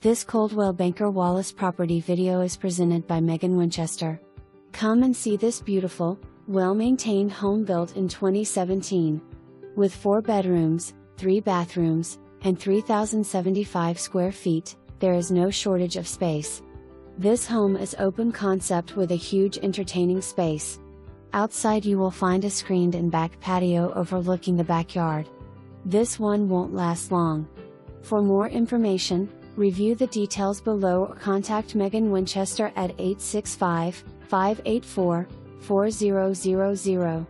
This Coldwell Banker Wallace property video is presented by Megan Winchester. Come and see this beautiful, well-maintained home built in 2017. With 4 bedrooms, 3 bathrooms, and 3,075 square feet, there is no shortage of space. This home is open concept with a huge entertaining space. Outside you will find a screened-in back patio overlooking the backyard. This one won't last long. For more information, review the details below or contact Megan Winchester at 865-584-4000.